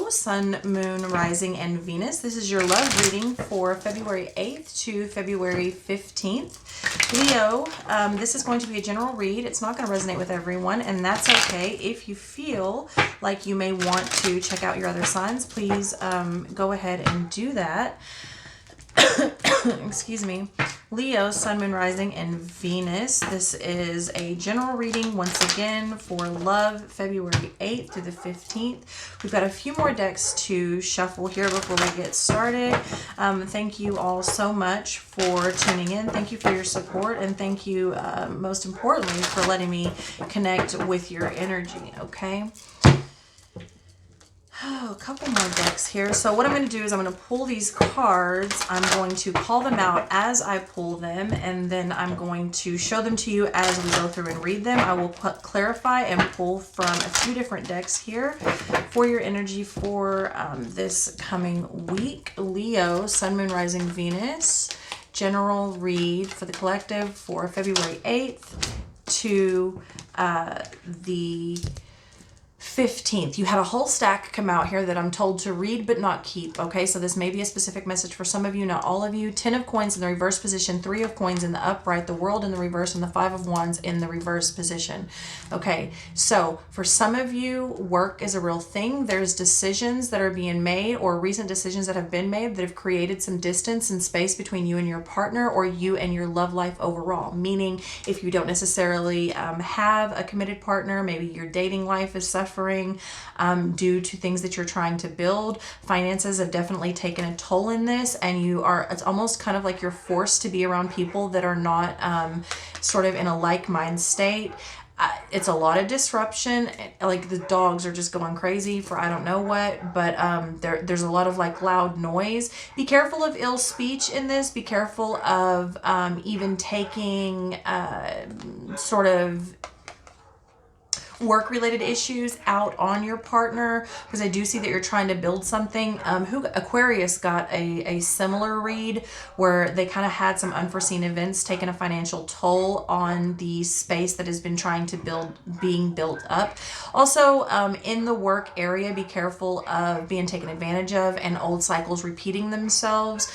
Sun, Moon, Rising, and Venus. This is your love reading for February 8th to February 15th. Leo, this is going to be a general read. It's not going to resonate with everyone, and that's okay. If you feel like you may want to check out your other signs, please go ahead and do that. Excuse me. Leo, Sun, Moon, Rising, and Venus. This is a general reading once again for love, February 8th to the 15th. We've got a few more decks to shuffle here before we get started. Thank you all so much for tuning in. Thank you for your support, and thank you most importantly for letting me connect with your energy, okay? Oh, a couple more decks here. So what I'm going to do is I'm going to pull these cards. I'm going to call them out as I pull them, and then I'm going to show them to you as we go through and read them. I will clarify and pull from a few different decks here for your energy for this coming week. Leo, Sun, Moon, Rising, Venus. General read for the collective for February 8th to the 15th. You had a whole stack come out here that I'm told to read but not keep. Okay, so this may be a specific message for some of you, not all of you. 10 of coins in the reverse position, 3 of coins in the upright, the world in the reverse, and the 5 of wands in the reverse position. Okay, so for some of you, work is a real thing. There's decisions that are being made, or recent decisions that have been made that have created some distance and space between you and your partner, or you and your love life overall. Meaning, if you don't necessarily have a committed partner, maybe your dating life is suffering due to things that you're trying to build. Finances have definitely taken a toll in this, and it's almost kind of like you're forced to be around people that are not sort of in a like mind state. It's a lot of disruption. Like the dogs are just going crazy for I don't know what, but there's a lot of like loud noise. Be careful of ill speech in this. Be careful of even taking sort of work-related issues out on your partner, because I do see that you're trying to build something. Aquarius got a similar read where they kind of had some unforeseen events taking a financial toll on the space that has been trying to being built up. Also, in the work area, be careful of being taken advantage of and old cycles repeating themselves.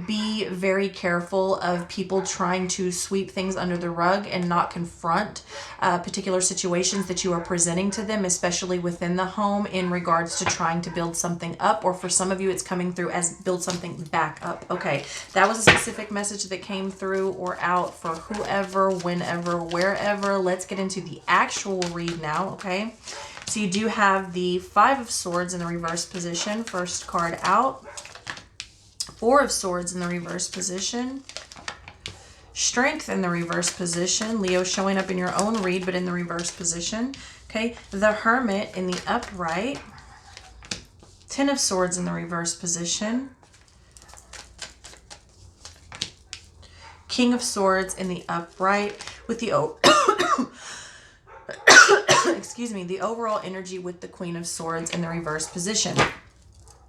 Be very careful of people trying to sweep things under the rug and not confront particular situations that you are presenting to them, especially within the home, in regards to trying to build something up, or for some of you it's coming through as build something back up. Okay, that was a specific message that came through or out for whoever, whenever, wherever. Let's get into the actual read now. Okay, so you do have the 5 of Swords in the reverse position, first card out. 4 of Swords in the reverse position. Strength in the reverse position. Leo, showing up in your own read, but in the reverse position. Okay, the Hermit in the upright. 10 of Swords in the reverse position. King of Swords in the upright with the excuse me, the overall energy with the Queen of Swords in the reverse position.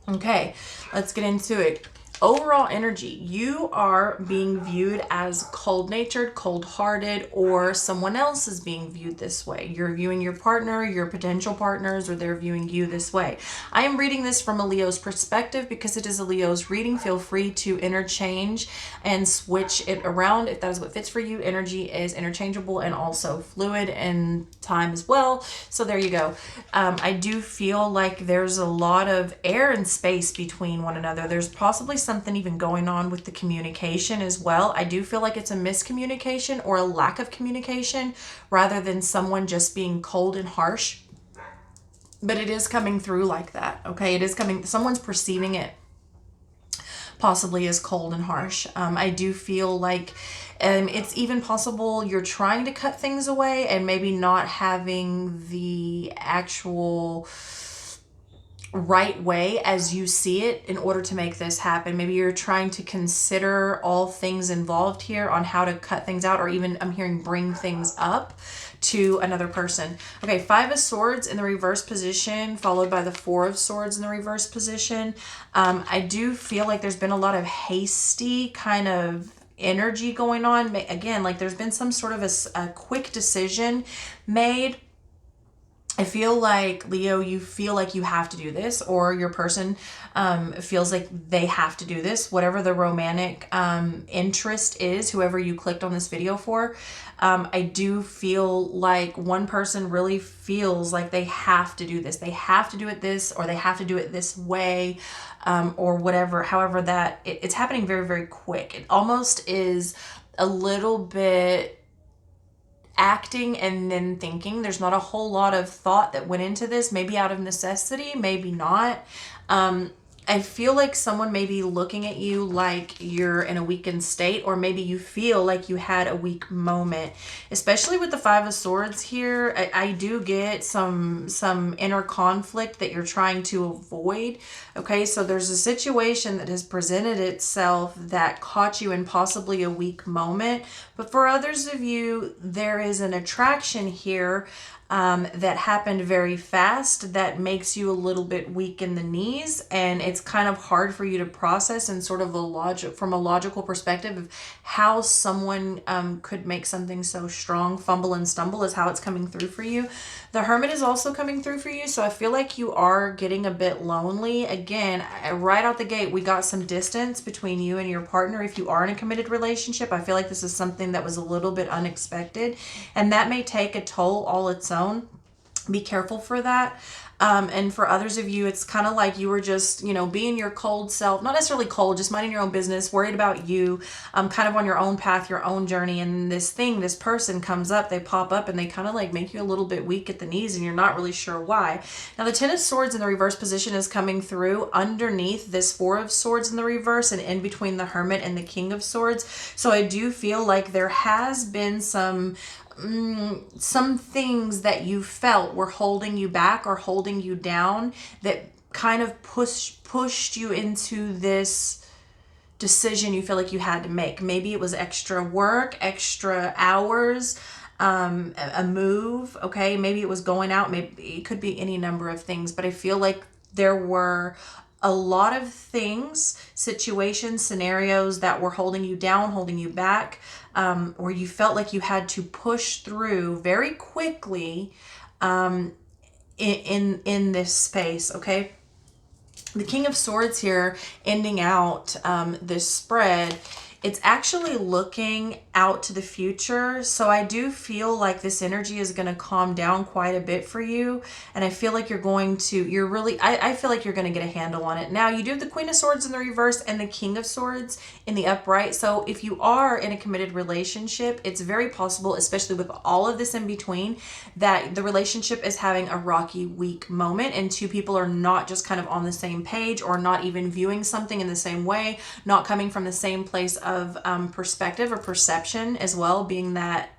Okay, let's get into it. Overall energy, you are being viewed as cold-natured, cold-hearted, or someone else is being viewed this way. You're viewing your partner, your potential partners, or they're viewing you this way. I am reading this from a Leo's perspective because it is a Leo's reading. Feel free to interchange and switch it around if that is what fits for you. Energy is interchangeable and also fluid in time as well. So there you go. I do feel like there's a lot of air and space between one another. There's possibly something even going on with the communication as well. I do feel like it's a miscommunication or a lack of communication rather than someone just being cold and harsh. But it is coming through like that. Okay, it is coming. Someone's perceiving it possibly as cold and harsh. I do feel like it's even possible you're trying to cut things away and maybe not having the actual right way as you see it in order to make this happen. Maybe you're trying to consider all things involved here on how to cut things out, or even I'm hearing bring things up to another person. Okay, 5 of Swords in the reverse position, followed by the 4 of Swords in the reverse position. I do feel like there's been a lot of hasty kind of energy going on. Again, like there's been some sort of a quick decision made. I feel like, Leo, you feel like you have to do this, or your person feels like they have to do this, whatever the romantic interest is, whoever you clicked on this video for. I do feel like one person really feels like they have to do this. They have to do it this, or they have to do it this way, or whatever, however that, it's happening very, very quick. It almost is a little bit acting and then thinking. There's not a whole lot of thought that went into this, maybe out of necessity, maybe not. I feel like someone may be looking at you like you're in a weakened state, or maybe you feel like you had a weak moment, especially with the 5 of Swords here. I do get some inner conflict that you're trying to avoid. Okay, so there's a situation that has presented itself that caught you in possibly a weak moment. But for others of you, there is an attraction here that happened very fast that makes you a little bit weak in the knees, and it's kind of hard for you to process and sort of from a logical perspective of how someone could make something so strong. Fumble and stumble is how it's coming through for you. The Hermit is also coming through for you, so I feel like you are getting a bit lonely. Again, right out the gate, we got some distance between you and your partner. If you are in a committed relationship, I feel like this is something that was a little bit unexpected, and that may take a toll all its own. Be careful for that. And for others of you, it's kind of like you were just, being your cold self, not necessarily cold, just minding your own business, worried about you, kind of on your own path, your own journey. And this person comes up, they pop up, and they kind of like make you a little bit weak at the knees, and you're not really sure why. Now, the 10 of Swords in the reverse position is coming through underneath this 4 of Swords in the reverse, and in between the Hermit and the King of Swords. So I do feel like there has been some things that you felt were holding you back or holding you down that kind of pushed you into this decision you feel like you had to make. Maybe it was extra work, extra hours, a move. Okay, maybe it was going out, maybe it could be any number of things, but I feel like there were a lot of things, situations, scenarios that were holding you down, holding you back, or you felt like you had to push through very quickly in this space. Okay, the King of Swords here ending out this spread. It's actually looking out to the future. So I do feel like this energy is going to calm down quite a bit for you. And I feel like I feel like you're going to get a handle on it. Now, you do have the Queen of Swords in the reverse and the King of Swords in the upright. So if you are in a committed relationship, it's very possible, especially with all of this in between, that the relationship is having a rocky, weak moment, and two people are not just kind of on the same page, or not even viewing something in the same way, not coming from the same place of perspective or perception as well, being that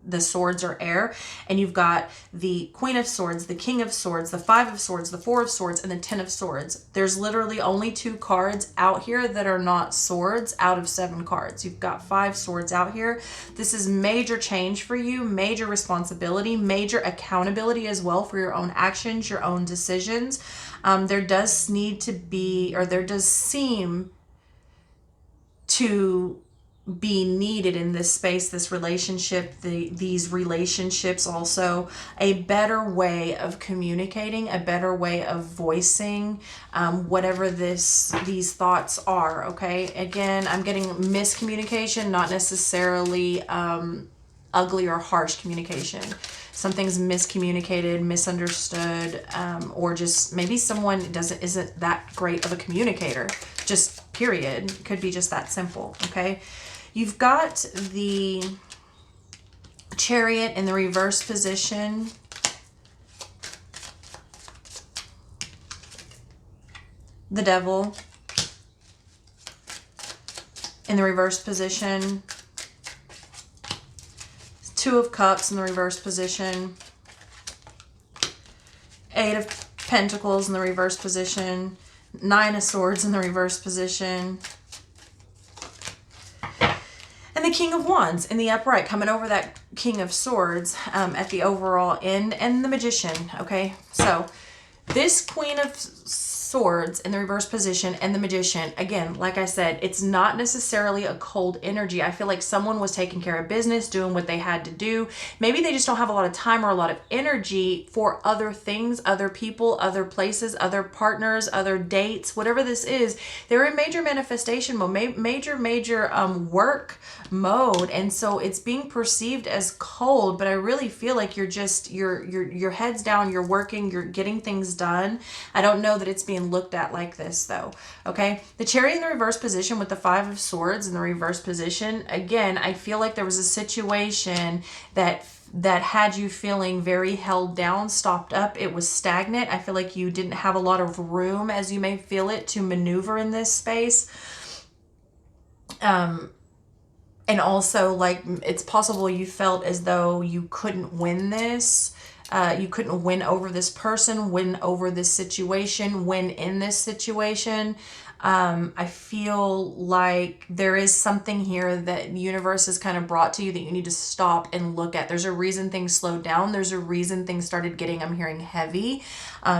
the swords are air, and you've got the Queen of Swords, the King of Swords, the 5 of Swords, the 4 of Swords, and the 10 of Swords. There's literally only 2 cards out here that are not swords out of 7 cards. You've got 5 swords out here. This is major change for you, major responsibility, major accountability as well for your own actions, your own decisions. There does seem to be needed in this space, this relationship, these relationships also, a better way of communicating, a better way of voicing whatever these thoughts are. Okay, again, I'm getting miscommunication, not necessarily ugly or harsh communication. Something's miscommunicated, misunderstood, or just maybe someone isn't that great of a communicator, just period. Could be just that simple. Okay, you've got the Chariot in the reverse position, the Devil in the reverse position, 2 of Cups in the reverse position, 8 of Pentacles in the reverse position, 9 of Swords in the reverse position, and the King of Wands in the upright, coming over that King of Swords at the overall end, and the Magician, okay? So this Queen of Swords in the reverse position and the Magician, again, like I said, it's not necessarily a cold energy. I feel like someone was taking care of business, doing what they had to do. Maybe they just don't have a lot of time or a lot of energy for other things, other people, other places, other partners, other dates, whatever this is. They're in major manifestation mode, major work mode, and so it's being perceived as cold, but I really feel like you're just your head's down, you're working, you're getting things done. I don't know that it's being looked at like this though. Okay, the Chariot in the reverse position with the 5 of Swords in the reverse position, again, I feel like there was a situation that had you feeling very held down, stopped up. It was stagnant. I feel like you didn't have a lot of room, as you may feel it, to maneuver in this space. And also, like, it's possible you felt as though you couldn't win this. You couldn't win over this person, win over this situation, win in this situation. I feel like there is something here that the universe has kind of brought to you that you need to stop and look at. There's a reason things slowed down. There's a reason things started getting, I'm hearing, heavy,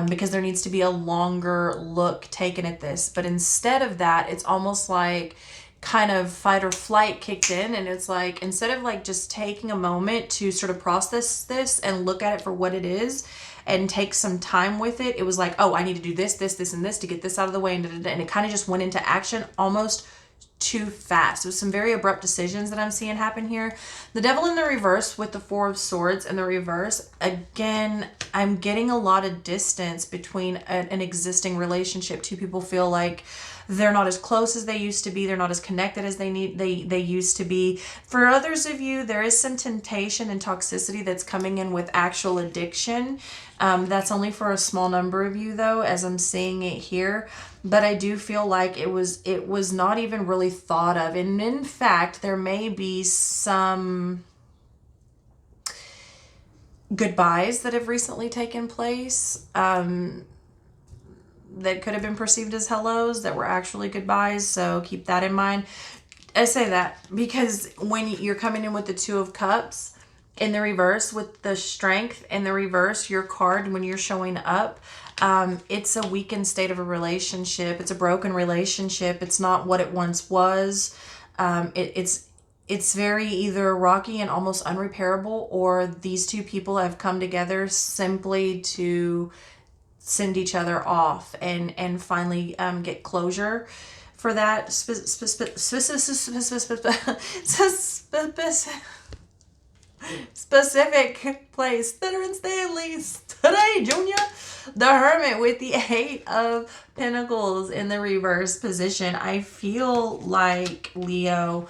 because there needs to be a longer look taken at this. But instead of that, it's almost like kind of fight or flight kicked in, and it's like, instead of like just taking a moment to sort of process this and look at it for what it is and take some time with it, it was like, oh, I need to do this, and this to get this out of the way, and it kind of just went into action almost too fast. It was some very abrupt decisions that I'm seeing happen here. The Devil in the reverse with the 4 of Swords in the reverse, again, I'm getting a lot of distance between an existing relationship. Two people feel like they're not as close as they used to be. They're not as connected as they used to be. For others of you, there is some temptation and toxicity that's coming in with actual addiction. That's only for a small number of you though, as I'm seeing it here. But I do feel like it was not even really thought of. And in fact, there may be some goodbyes that have recently taken place. That could have been perceived as hellos that were actually goodbyes. So keep that in mind. I say that because when you're coming in with the 2 of Cups in the reverse with the Strength in the reverse, your card, when you're showing up, it's a weakened state of a relationship. It's a broken relationship. It's not what it once was. It's very either rocky and almost unrepairable, or these two people have come together simply to send each other off and finally get clear for that specific place. Thinner and Stanley's today, Junior. The Hermit with the 8 of Pentacles in the reverse position. I feel like, Leo,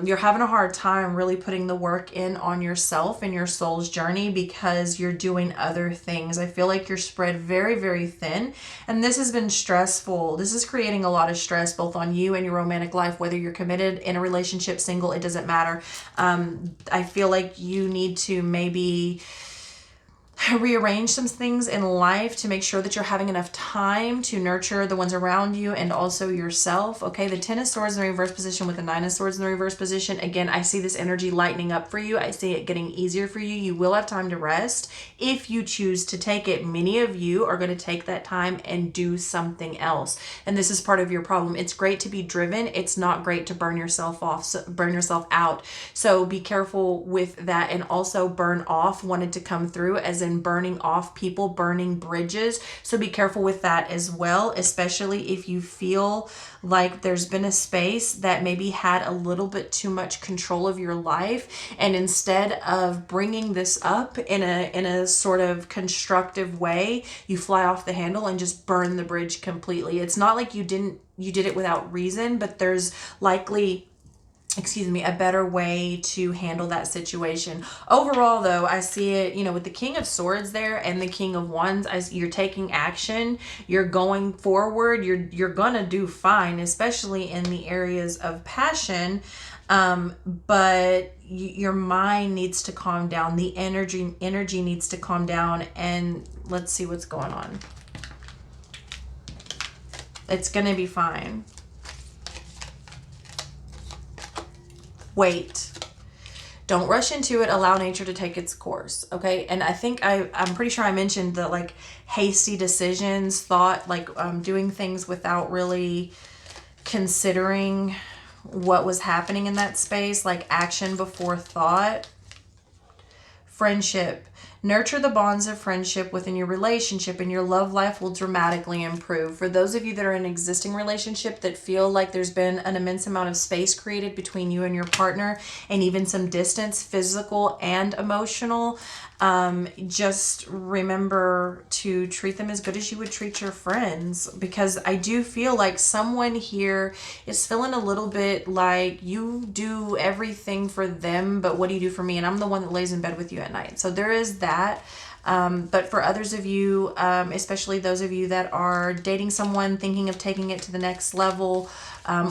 you're having a hard time really putting the work in on yourself and your soul's journey because you're doing other things. I feel like you're spread very, very thin, and this has been stressful. This is creating a lot of stress both on you and your romantic life, whether you're committed, in a relationship, single, it doesn't matter. I feel like you need to maybe rearrange some things in life to make sure that you're having enough time to nurture the ones around you and also yourself. Okay, the 10 of Swords in the reverse position with the 9 of Swords in the reverse position. Again, I see this energy lightening up for you. I see it getting easier for you. You will have time to rest if you choose to take it. Many of you are going to take that time and do something else, and this is part of your problem. It's great to be driven. It's not great to burn yourself out. So be careful with that. And also, burn off wanted to come through as in burning off people, burning bridges. So be careful with that as well, especially if you feel like there's been a space that maybe had a little bit too much control of your life, and instead of bringing this up in a sort of constructive way, you fly off the handle and just burn the bridge completely. It's not like you did it without reason, but there's likely, a better way to handle that situation. Overall though, I see it, with the King of Swords there and the King of Wands, as you're taking action, you're going forward, you're gonna do fine, especially in the areas of passion. But your mind needs to calm down. The energy needs to calm down, and let's see what's going on. It's going to be fine. Wait. Don't rush into it. Allow nature to take its course. Okay. And I think I'm pretty sure I mentioned the like hasty decisions, thought, like doing things without really considering what was happening in that space, like action before thought. Friendship. Nurture the bonds of friendship within your relationship and your love life will dramatically improve. For those of you that are in an existing relationship that feel like there's been an immense amount of space created between you and your partner and even some distance, physical and emotional, just remember to treat them as good as you would treat your friends, because I do feel like someone here is feeling a little bit like you do everything for them, but what do you do for me? And I'm the one that lays in bed with you at night. So there is that. But for others of you, especially those of you that are dating someone, thinking of taking it to the next level,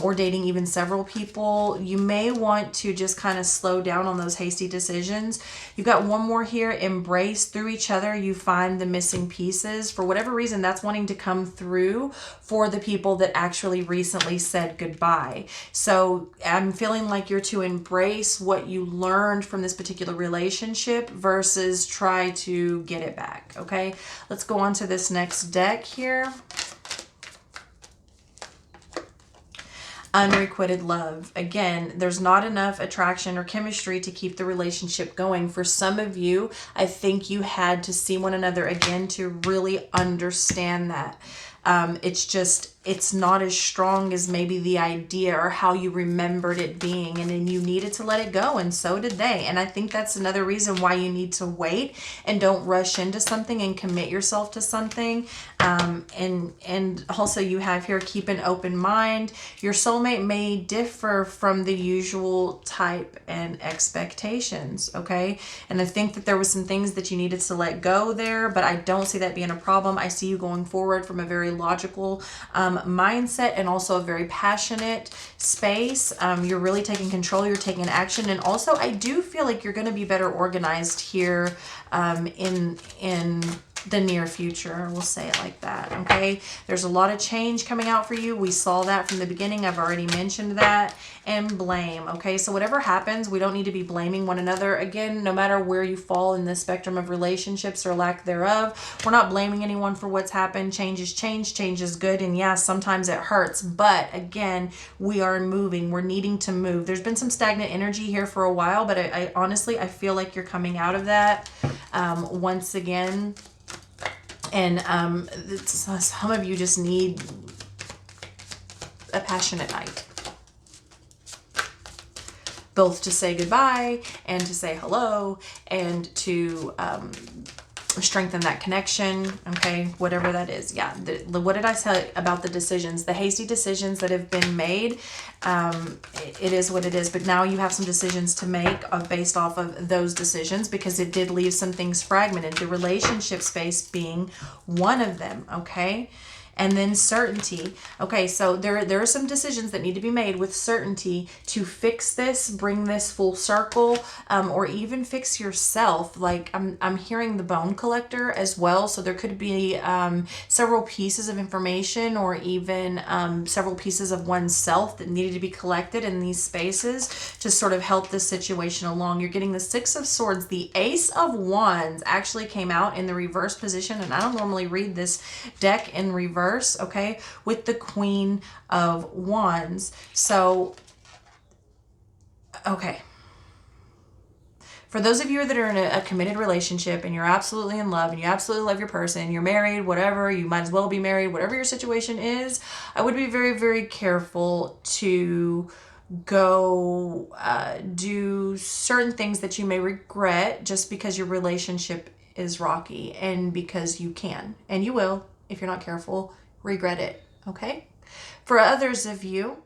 or dating even several people, you may want to just kind of slow down on those hasty decisions. You've got one more here. Embrace. Through each other, you find the missing pieces. For whatever reason, that's wanting to come through for the people that actually recently said goodbye. So I'm feeling like you're to embrace what you learned from this particular relationship versus try to get it back. Okay, let's go on to this next deck here. Unrequited love. Again, there's not enough attraction or chemistry to keep the relationship going. For some of you, I think you had to see one another again to really understand that. It's not as strong as maybe the idea or how you remembered it being, and then you needed to let it go, and so did they. And I think that's another reason why you need to wait and don't rush into something and commit yourself to something. And also you have here, keep an open mind. Your soulmate may differ from the usual type and expectations, okay? And I think that there was some things that you needed to let go there, but I don't see that being a problem. I see you going forward from a very logical mindset and also a very passionate space. You're really taking control, you're taking action, and also I do feel like you're going to be better organized here in the near future. We'll say it like that. Okay, there's a lot of change coming out for you. We saw that from the beginning. I've already mentioned that. And blame. Okay, so whatever happens, we don't need to be blaming one another. Again, no matter where you fall in the spectrum of relationships or lack thereof, we're not blaming anyone for what's happened. Change is change, change is good, and yeah, sometimes it hurts, but again, we are moving. We're needing to move. There's been some stagnant energy here for a while, but I honestly, I feel like you're coming out of that once again. And some of you just need a passionate night, both to say goodbye and to say hello and to strengthen that connection. Okay, whatever that is. Yeah, what did I say about the decisions, the hasty decisions that have been made? It is what it is, but now you have some decisions to make based off of those decisions, because it did leave some things fragmented, the relationship space being one of them. Okay, and then certainty. Okay, so there are some decisions that need to be made with certainty to fix this, bring this full circle, or even fix yourself. Like I'm hearing the bone collector as well. So there could be several pieces of information or even several pieces of oneself that needed to be collected in these spaces to sort of help this situation along. You're getting the Six of Swords. The Ace of Wands actually came out in the reverse position, and I don't normally read this deck in reverse. Okay, with the Queen of Wands. So, okay. For those of you that are in a committed relationship and you're absolutely in love and you absolutely love your person, you're married, whatever, you might as well be married, whatever your situation is, I would be very, very careful to go do certain things that you may regret just because your relationship is rocky, and because you can, and you will, if you're not careful, regret it. Okay, for others of you,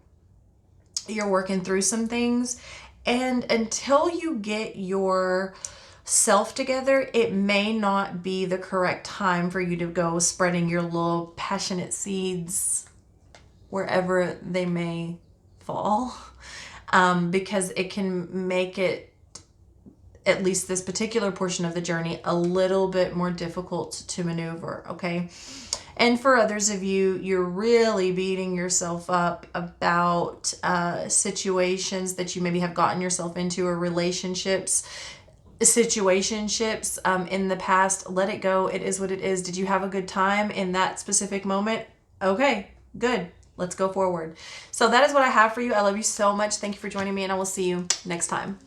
you're working through some things, and until you get your self together, it may not be the correct time for you to go spreading your little passionate seeds wherever they may fall, because it can make it, at least this particular portion of the journey, a little bit more difficult to maneuver. Okay, And for others of you, you're really beating yourself up about situations that you maybe have gotten yourself into, or situationships in the past. Let it go. It is what it is. Did you have a good time in that specific moment? Okay, good. Let's go forward. So that is what I have for you. I love you so much. Thank you for joining me, and I will see you next time.